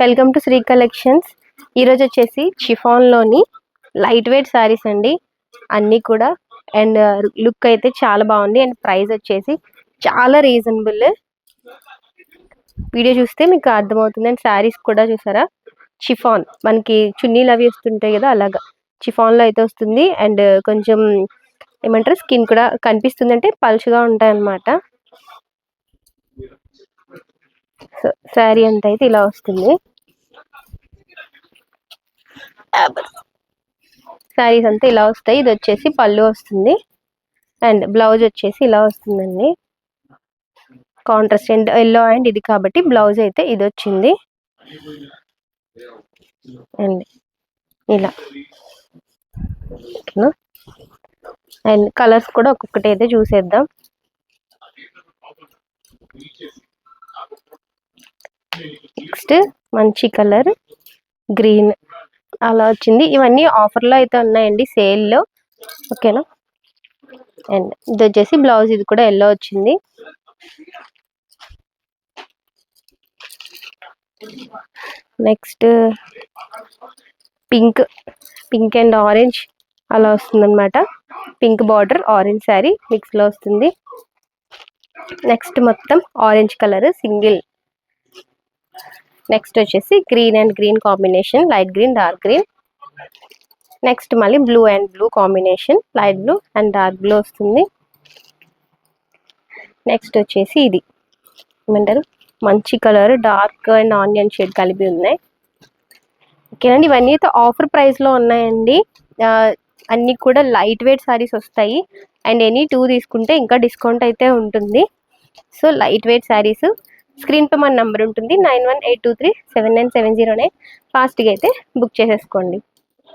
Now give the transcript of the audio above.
Welcome to Shri collections. ఈరోజు వచ్చేసి షిఫాన్లోని light weight saris అండి అన్నీ కూడా. అండ్ లుక్ అయితే చాలా బాగుంది. అండ్ ప్రైస్ వచ్చేసి చాలా రీజనబుల్. వీడియో చూస్తే మీకు అర్థమవుతుంది. అండ్ శారీస్ కూడా చూసారా, షిఫాన్ మనకి చున్నీలు అవి వస్తుంటాయి కదా, అలాగా షిఫాన్లో అయితే వస్తుంది. అండ్ కొంచెం ఏమంటారు, స్కిన్ కూడా కనిపిస్తుంది, అంటే పల్చగా ఉంటాయి అన్నమాట. శారీ అంతా అయితే ఇలా వస్తుంది. శారీస్ అంతా ఇలా వస్తాయి. ఇది వచ్చేసి పళ్ళు వస్తుంది. అండ్ బ్లౌజ్ వచ్చేసి ఇలా వస్తుందండి. కాంట్రాస్ట్ అండ్ ఎల్లో అండ్ ఇది కాబట్టి బ్లౌజ్ అయితే ఇది వచ్చింది. అండ్ ఇలా అండ్ కలర్స్ కూడా ఒక్కొక్కటి అయితే చూసేద్దాం. నెక్స్ట్ మంచి కలర్ గ్రీన్ అలా వచ్చింది. ఇవన్నీ ఆఫర్లో అయితే ఉన్నాయండి, సేల్లో. ఓకేనా. అండ్ ఇది వచ్చేసి బ్లౌజ్, ఇది కూడా ఎల్లో వచ్చింది. నెక్స్ట్ పింక్ అండ్ ఆరెంజ్ అలా వస్తుంది అనమాట. పింక్ బార్డర్ ఆరెంజ్ శారీ మిక్స్లో వస్తుంది. నెక్స్ట్ మొత్తం ఆరెంజ్ కలర్ సింగిల్. నెక్స్ట్ వచ్చేసి green and green combination, light green dark green. Next మళ్ళీ blue and blue combination, light blue and dark blue వస్తుంది. నెక్స్ట్ వచ్చేసి ఇది ఏమంటారు, మంచి colour dark and onion shade కలిపి ఉన్నాయి. ఓకేనండి. ఇవన్నీ అయితే ఆఫర్ ప్రైస్లో ఉన్నాయండి. అన్నీ కూడా లైట్ వెయిట్ శారీస్ వస్తాయి. అండ్ ఎనీ 2 తీసుకుంటే ఇంకా డిస్కౌంట్ అయితే ఉంటుంది. So light weight saris screen పై మన నెంబర్ ఉంటుంది, 9182379709. ఫాస్ట్గా అయితే బుక్ చేసేసుకోండి.